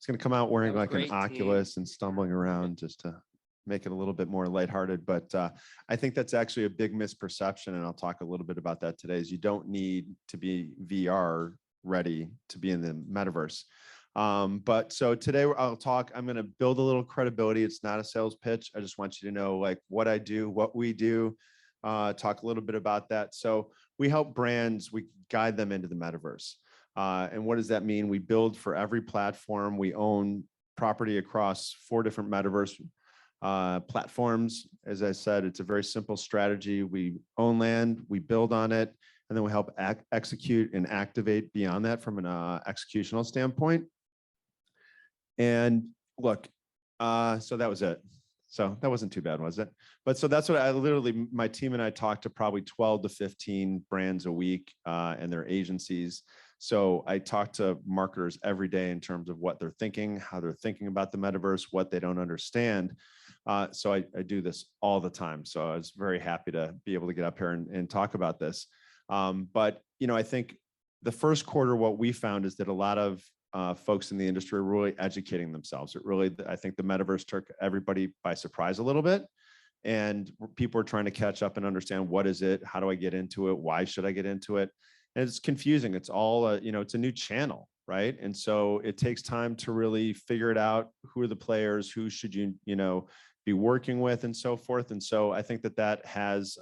He's going to come out wearing like an great, Oculus and stumbling around just to make it a little bit more lighthearted. But I think that's actually a big misperception, and I'll talk a little bit about that today, is you don't need to be VR ready to be in the metaverse. But so today I'm going to build a little credibility. It's not a sales pitch. I just want you to know like what I do, what we do, talk a little bit about that. So we help brands, we guide them into the metaverse. And what does that mean? We build for every platform. We own property across 4 different metaverse platforms. As I said, it's a very simple strategy. We own land, we build on it, and then we help execute and activate beyond that from an executional standpoint. And look, so that was it. So that wasn't too bad, was it? But so that's what my team and I talked to probably 12 to 15 brands a week and their agencies. So I talk to marketers every day in terms of what they're thinking, how they're thinking about the metaverse, what they don't understand. So I do this all the time. So I was very happy to be able to get up here and talk about this. But, you know, I think the first quarter, what we found is that a lot of folks in the industry are really educating themselves. I think the metaverse took everybody by surprise a little bit. And people are trying to catch up and understand, what is it? How do I get into it? Why should I get into it? And it's confusing. It's all, it's a new channel, right? And so it takes time to really figure it out. Who are the players? Who should you, be working with, and so forth. And so I think that has,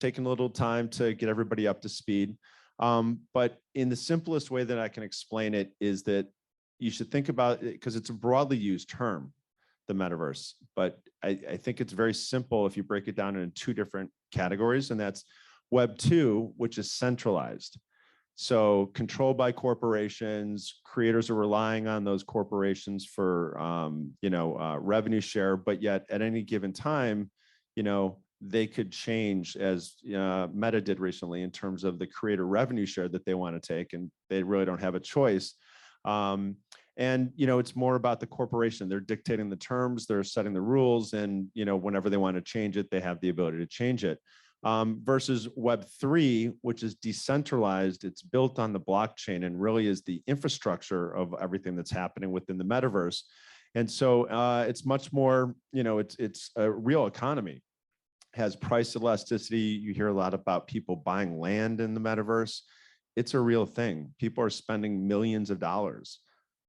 taken a little time to get everybody up to speed. But in the simplest way that I can explain it is that you should think about it, because it's a broadly used term, the metaverse. But I think it's very simple if you break it down into 2 different categories, and that's Web 2, which is centralized. So controlled by corporations, creators are relying on those corporations for, revenue share, but yet at any given time, they could change, as Meta did recently, in terms of the creator revenue share that they want to take, and they really don't have a choice. And, it's more about the corporation. They're dictating the terms, they're setting the rules, and, whenever they want to change it, they have the ability to change it. Versus Web 3, which is decentralized. It's built on the blockchain and really is the infrastructure of everything that's happening within the metaverse. And so it's much more, it's a real economy, has price elasticity. You hear a lot about people buying land in the metaverse. It's a real thing. People are spending millions of dollars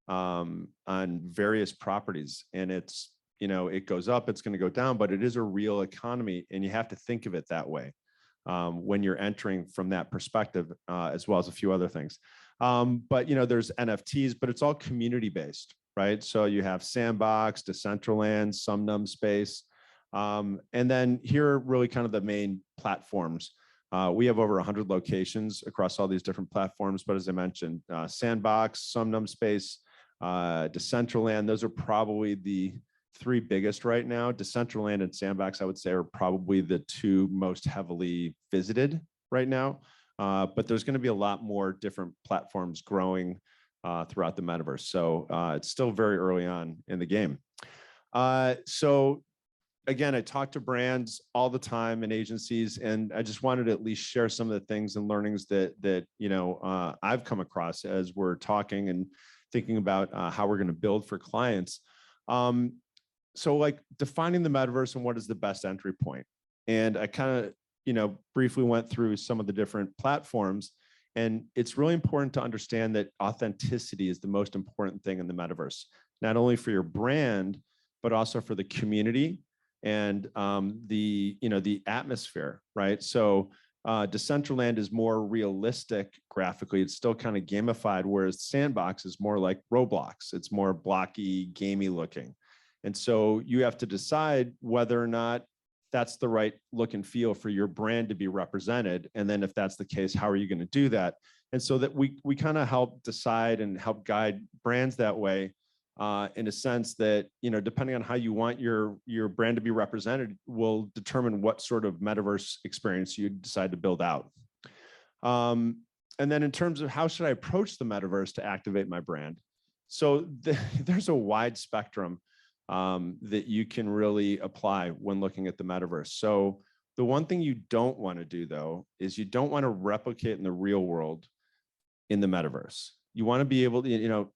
on various properties, and it's, it goes up, it's going to go down, but it is a real economy, and you have to think of it that way when you're entering from that perspective, as well as a few other things. But, there's NFTs, but it's all community-based, right? So you have Sandbox, Decentraland, Sumnum Space, and then here are really kind of the main platforms. We have over 100 locations across all these different platforms, but as I mentioned, Sandbox, Sumnum Space, Decentraland, those are probably the 3 biggest right now. Decentraland and Sandbox, I would say, are probably the 2 most heavily visited right now. But there's going to be a lot more different platforms growing throughout the metaverse. So it's still very early on in the game. So again, I talk to brands all the time and agencies, and I just wanted to at least share some of the things and learnings that I've come across as we're talking and thinking about how we're going to build for clients. So like defining the metaverse and what is the best entry point. And I kind of, briefly went through some of the different platforms, and it's really important to understand that authenticity is the most important thing in the metaverse, not only for your brand, but also for the community and the atmosphere, right? So Decentraland is more realistic graphically. It's still kind of gamified, whereas Sandbox is more like Roblox. It's more blocky, gamey looking. And so you have to decide whether or not that's the right look and feel for your brand to be represented. And then if that's the case, how are you going to do that? And so that we kind of help decide and help guide brands that way, in a sense that, depending on how you want your brand to be represented will determine what sort of metaverse experience you decide to build out. And then in terms of how should I approach the metaverse to activate my brand? So there's a wide spectrum that you can really apply when looking at the metaverse. So the one thing you don't want to do, though, is you don't want to replicate in the real world in the metaverse. You want to be able to,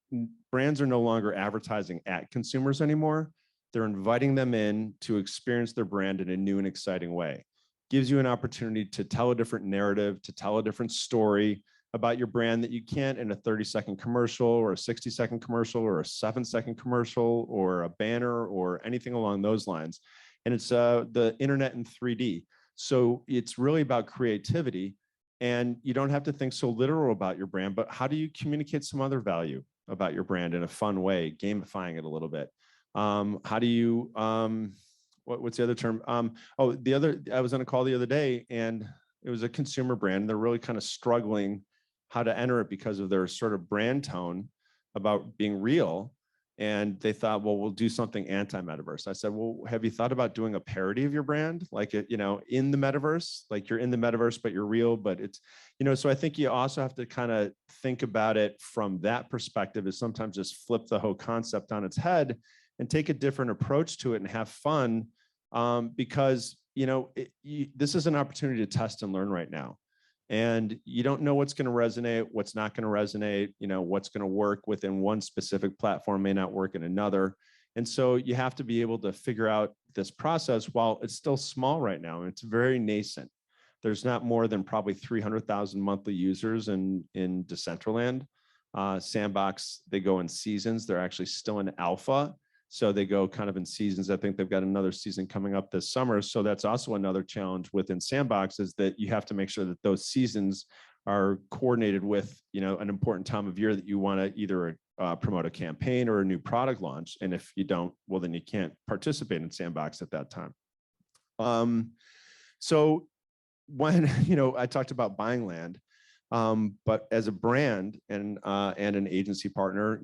brands are no longer advertising at consumers anymore. They're inviting them in to experience their brand in a new and exciting way. Gives you an opportunity to tell a different narrative, to tell a different story about your brand that you can't in a 30-second commercial or a 60-second commercial or a 7-second commercial or a banner or anything along those lines. And it's the internet in 3D. So it's really about creativity, and you don't have to think so literal about your brand, but how do you communicate some other value about your brand in a fun way, gamifying it a little bit? How do you, what's the other term? I was on a call the other day, and it was a consumer brand. They're really kind of struggling how to enter it because of their sort of brand tone about being real. And they thought, well, we'll do something anti-metaverse. I said, well, have you thought about doing a parody of your brand? Like, in the metaverse, like you're in the metaverse, but you're real, but it's, so I think you also have to kind of think about it from that perspective, is sometimes just flip the whole concept on its head and take a different approach to it and have fun, because, this is an opportunity to test and learn right now. And you don't know what's going to resonate, what's not going to resonate, what's going to work within one specific platform may not work in another. And so you have to be able to figure out this process while it's still small right now. And it's very nascent. There's not more than probably 300,000 monthly users in Decentraland. Sandbox, they go in seasons. They're actually still in alpha. So they go kind of in seasons. I think they've got another season coming up this summer. So that's also another challenge within Sandbox, is that you have to make sure that those seasons are coordinated with, an important time of year that you want to either promote a campaign or a new product launch. And if you don't, well, then you can't participate in Sandbox at that time. So when, I talked about buying land, but as a brand and an agency partner,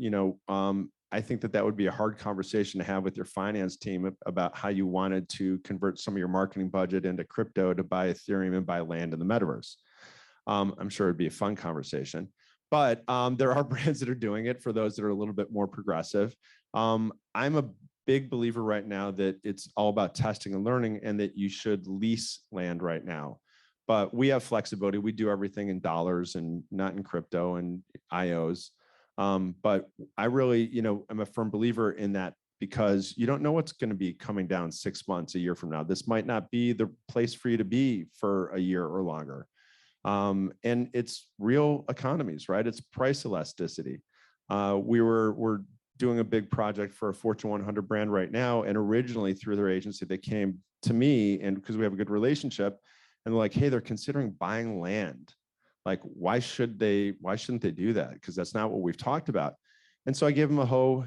I think that would be a hard conversation to have with your finance team about how you wanted to convert some of your marketing budget into crypto to buy Ethereum and buy land in the metaverse. I'm sure it'd be a fun conversation, but there are brands that are doing it for those that are a little bit more progressive. I'm a big believer right now that it's all about testing and learning, and that you should lease land right now. But we have flexibility. We do everything in dollars and not in crypto and IOs. But I really, I'm a firm believer in that, because you don't know what's going to be coming down 6 months, a year from now. This might not be the place for you to be for a year or longer. And it's real economies, right? It's price elasticity. We're doing a big project for a Fortune 100 brand right now. And originally through their agency, they came to me, and because we have a good relationship, and they're like, hey, they're considering buying land. Like, why shouldn't they do that? Because that's not what we've talked about. And so I gave them a whole,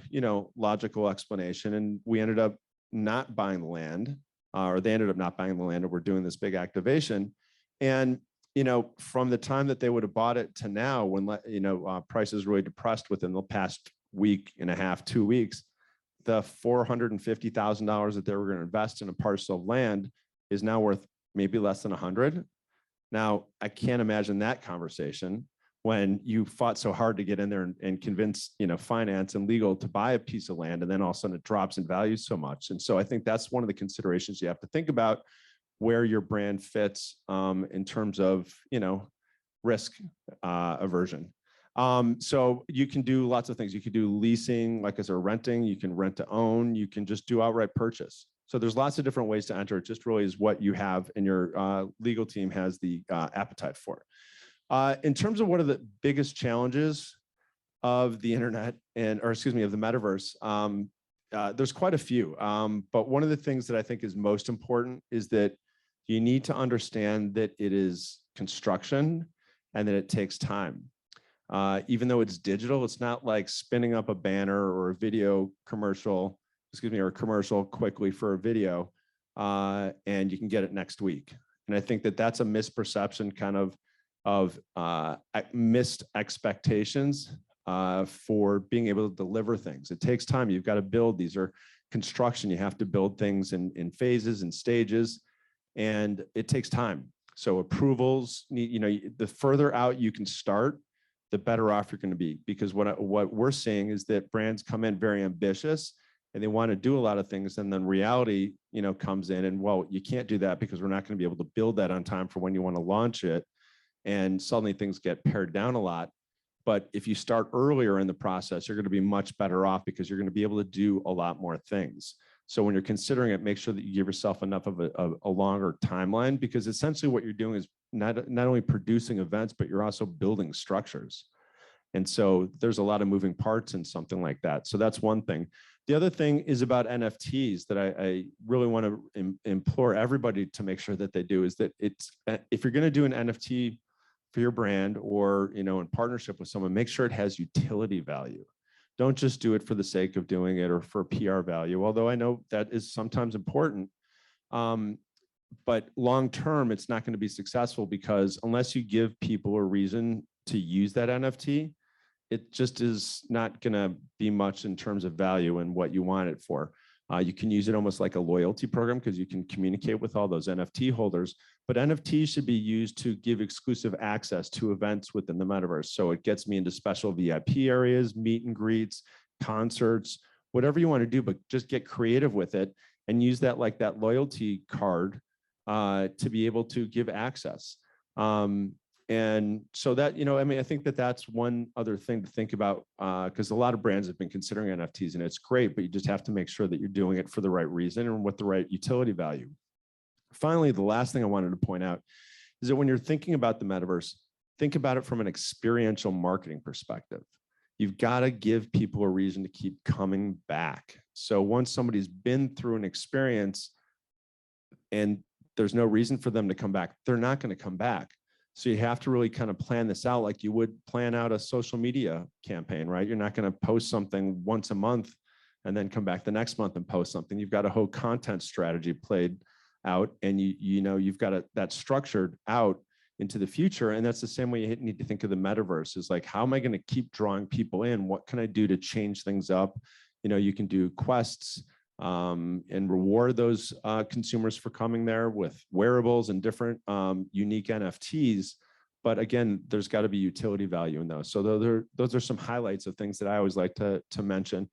logical explanation, and we ended up not buying the land, or they ended up not buying the land, and we're doing this big activation. And, from the time that they would have bought it to now, when, prices really depressed within the past week and a half, 2 weeks, the $450,000 that they were going to invest in a parcel of land is now worth maybe less than 100. Now, I can't imagine that conversation when you fought so hard to get in there and convince, finance and legal to buy a piece of land, and then all of a sudden it drops in value so much. And so I think that's one of the considerations you have to think about, where your brand fits in terms of, risk aversion. So you can do lots of things. You could do leasing, like as a renting. You can rent to own. You can just do outright purchase. So there's lots of different ways to enter. It just really is what you have and your legal team has the appetite for. In terms of what are the biggest challenges of the internet of the metaverse, there's quite a few. But one of the things that I think is most important is that you need to understand that it is construction and that it takes time. Even though it's digital, it's not like spinning up a banner or a video commercial, or a commercial quickly for a video, and you can get it next week. And I think that that's a misperception kind of missed expectations for being able to deliver things. It takes time. You've got to build. These are construction. You have to build things in phases and stages, and it takes time. So approvals, the further out you can start, the better off you're going to be. Because what we're seeing is that brands come in very ambitious, and they want to do a lot of things, and then reality, comes in, and well, you can't do that because we're not going to be able to build that on time for when you want to launch it, and suddenly things get pared down a lot. But if you start earlier in the process, you're going to be much better off because you're going to be able to do a lot more things. So when you're considering it, make sure that you give yourself enough of a longer timeline, because essentially what you're doing is not only producing events, but you're also building structures. And so there's a lot of moving parts in something like that. So that's one thing. The other thing is about NFTs that I really want to implore everybody to make sure that they do is that if you're going to do an NFT for your brand or, you know, in partnership with someone, make sure it has utility value. Don't just do it for the sake of doing it or for PR value, although I know that is sometimes important. But long-term, it's not going to be successful because unless you give people a reason to use that NFT, it just is not going to be much in terms of value and what you want it for. You can use it almost like a loyalty program because you can communicate with all those NFT holders, but NFTs should be used to give exclusive access to events within the metaverse. So it gets me into special VIP areas, meet and greets, concerts, whatever you want to do, but just get creative with it and use that like that loyalty card to be able to give access. And so that, you know, I mean, I think that that's one other thing to think about because a lot of brands have been considering NFTs and it's great, but you just have to make sure that you're doing it for the right reason and with the right utility value. Finally, the last thing I wanted to point out is that when you're thinking about the metaverse, think about it from an experiential marketing perspective. You've got to give people a reason to keep coming back. So once somebody's been through an experience and there's no reason for them to come back, they're not going to come back. So you have to really kind of plan this out like you would plan out a social media campaign, right? You're not going to post something once a month and then come back the next month and post something. You've got a whole content strategy played out and you know, you've got that structured out into the future. And that's the same way you need to think of the metaverse is like, how am I going to keep drawing people in? What can I do to change things up? You know, you can do quests and reward those consumers for coming there with wearables and different unique NFTs. But again, there's got to be utility value in those. So those are some highlights of things that I always like to mention.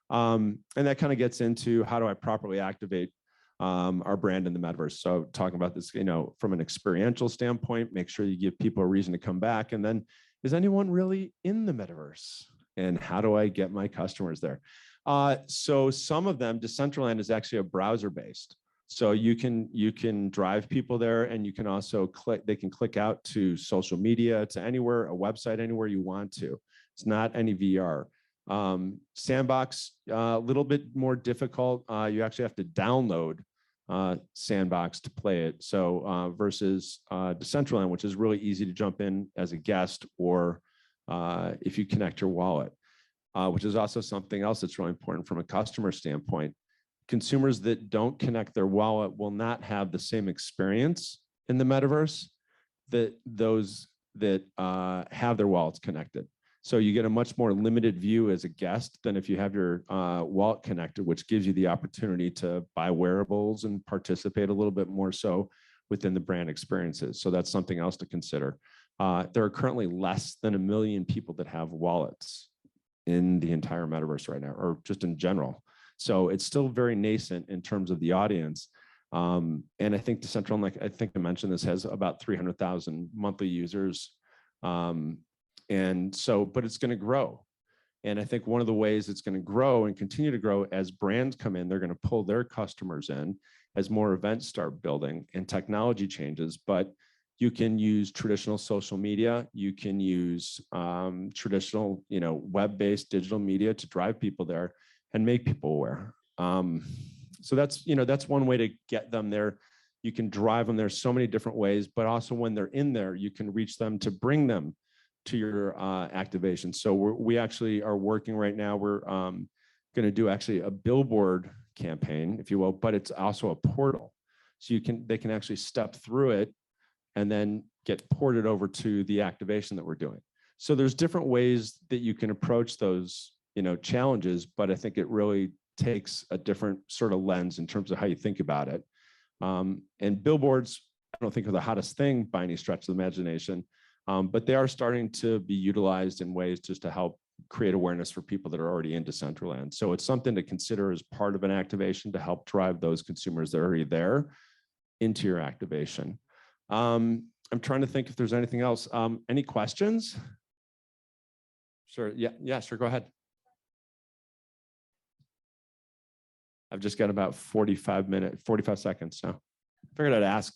And that kind of gets into how do I properly activate our brand in the metaverse. So talking about this, you know, from an experiential standpoint, make sure you give people a reason to come back. And then is anyone really in the metaverse? And how do I get my customers there? So some of them, Decentraland is actually a browser-based. So you can drive people there and you can also they can click out to social media, to anywhere, a website, anywhere you want to. It's not any VR. Sandbox, a little bit more difficult. You actually have to download Sandbox to play it. So versus Decentraland, which is really easy to jump in as a guest or if you connect your wallet. Which is also something else that's really important from a customer standpoint. Consumers that don't connect their wallet will not have the same experience in the metaverse that those that have their wallets connected. So you get a much more limited view as a guest than if you have your wallet connected, which gives you the opportunity to buy wearables and participate a little bit more so within the brand experiences. So that's something else to consider. There are currently less than 1 million people that have wallets in the entire metaverse right now, or just in general. So it's still very nascent in terms of the audience. And I think Decentraland, like I think I mentioned this, has about 300,000 monthly users. And so, but it's going to grow. And I think one of the ways it's going to grow and continue to grow as brands come in, they're going to pull their customers in as more events start building and technology changes. But you can use traditional social media. You can use traditional, you know, web-based digital media to drive people there and make people aware. So that's, you know, that's one way to get them there. You can drive them there so many different ways, but also when they're in there, you can reach them to bring them to your activation. So we actually are working right now. We're going to do actually a billboard campaign, if you will, but it's also a portal. So they can actually step through it and then get ported over to the activation that we're doing. So there's different ways that you can approach those, you know, challenges, but I think it really takes a different sort of lens in terms of how you think about it. And billboards, I don't think are the hottest thing by any stretch of the imagination, but they are starting to be utilized in ways just to help create awareness for people that are already in Decentraland. So it's something to consider as part of an activation to help drive those consumers that are already there into your activation. I'm trying to think if there's anything else. Any questions? Sure. Yeah, sure. Go ahead. I've just got about 45 seconds. So figured I'd ask.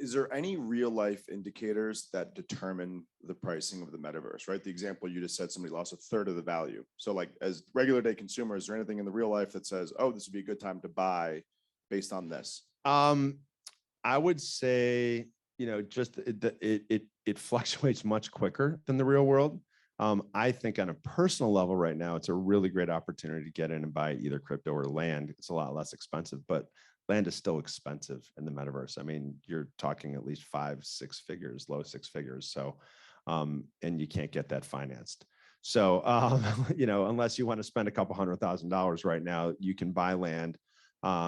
Is there any real life indicators that determine the pricing of the metaverse, right? The example you just said, somebody lost a third of the value. So like as regular day consumers, is there anything in the real life that says, oh, this would be a good time to buy based on this? I would say, just it fluctuates much quicker than the real world. I think on a personal level right now, it's a really great opportunity to get in and buy either crypto or land. It's a lot less expensive, but land is still expensive in the metaverse. I mean, you're talking at least 5-6 figures, low 6 figures. So, and you can't get that financed. So, unless you want to spend a couple $100,000 right now, you can buy land.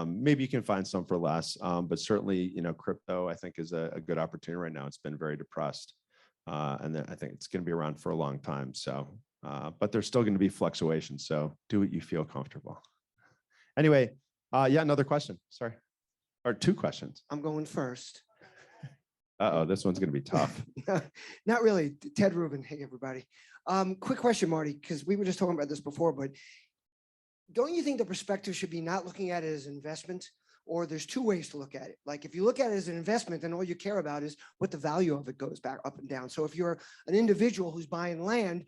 Maybe you can find some for less, but certainly, crypto I think is a good opportunity right now. It's been very depressed. And then I think it's going to be around for a long time. So, but there's still going to be fluctuations. So do what you feel comfortable. Anyway, yeah, another question. Sorry. Or 2 questions. I'm going first. Uh-oh, this one's going to be tough. Not really. Ted Rubin. Hey, everybody. Quick question, Marty, because we were just talking about this before, but don't you think the perspective should be not looking at it as an investment? Or there's 2 ways to look at it. Like if you look at it as an investment, then all you care about is what the value of it goes back up and down. So if you're an individual who's buying land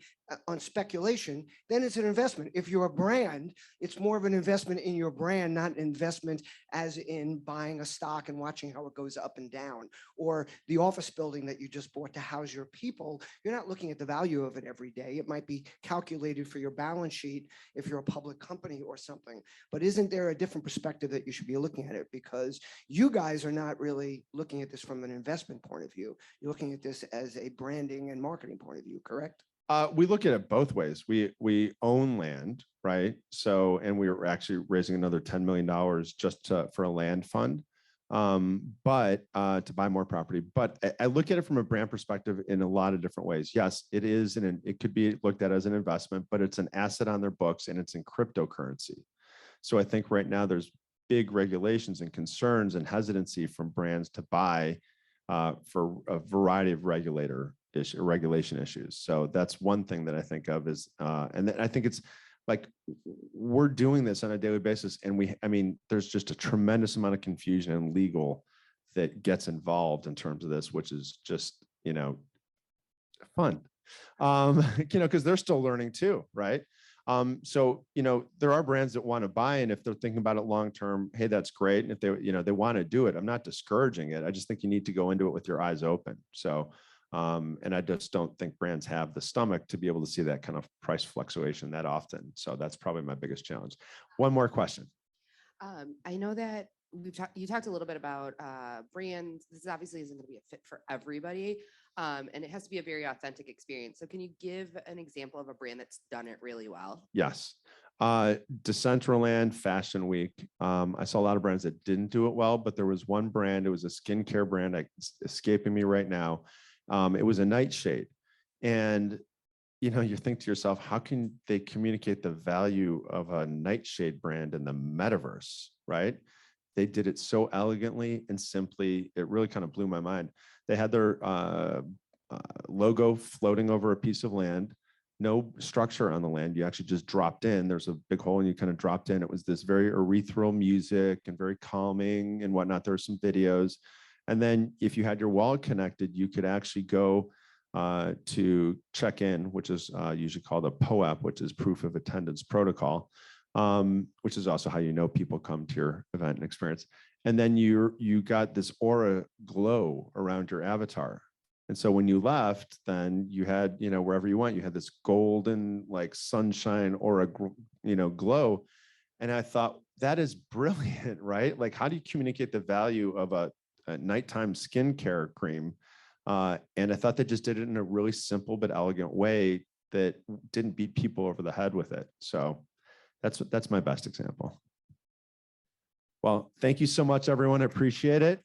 on speculation, then it's an investment. If you're a brand, it's more of an investment in your brand, not an investment as in buying a stock and watching how it goes up and down. Or the office building that you just bought to house your people, you're not looking at the value of it every day. It might be calculated for your balance sheet if you're a public company or something. But isn't there a different perspective that you should be looking at it? Because you guys are not really looking at this from an investment point of view. You're looking at this as a branding and marketing point of view, correct? We look at it both ways. We own land, right? So, and we were actually raising another $10 million just for a land fund, but to buy more property. But I look at it from a brand perspective in a lot of different ways. Yes, it is, and it could be looked at as an investment, but it's an asset on their books and it's in cryptocurrency. So I think right now there's big regulations and concerns and hesitancy from brands to buy for a variety of regulation issues. So that's one thing that I think of is, and then I think it's like we're doing this on a daily basis, and I mean, there's just a tremendous amount of confusion and legal that gets involved in terms of this, which is just fun, because they're still learning too, right? So, there are brands that want to buy, and if they're thinking about it long term, hey, that's great. And if they want to do it, I'm not discouraging it. I just think you need to go into it with your eyes open. So, and I just don't think brands have the stomach to be able to see that kind of price fluctuation that often. So that's probably my biggest challenge. One more question. I know that you talked a little bit about brands. This obviously isn't going to be a fit for everybody. And it has to be a very authentic experience. So can you give an example of a brand that's done it really well? Yes. Decentraland Fashion Week. I saw a lot of brands that didn't do it well, but there was one brand, it was a skincare brand, it's escaping me right now. It was a nightshade. And, you think to yourself, how can they communicate the value of a nightshade brand in the metaverse, right? They did it so elegantly and simply, it really kind of blew my mind. They had their logo floating over a piece of land, no structure on the land. You actually just dropped in. There's a big hole and you kind of dropped in. It was this very ethereal music and very calming and whatnot. There were some videos. And then if you had your wallet connected, you could actually go to check in, which is usually called a POAP, which is proof of attendance protocol, which is also how people come to your event and experience. And then you got this aura glow around your avatar. And so when you left, then you had, wherever you went, you had this golden like sunshine aura, glow. And I thought that is brilliant, right? Like, how do you communicate the value of a nighttime skincare cream? And I thought they just did it in a really simple but elegant way that didn't beat people over the head with it. So that's my best example. Well, thank you so much, everyone. I appreciate it.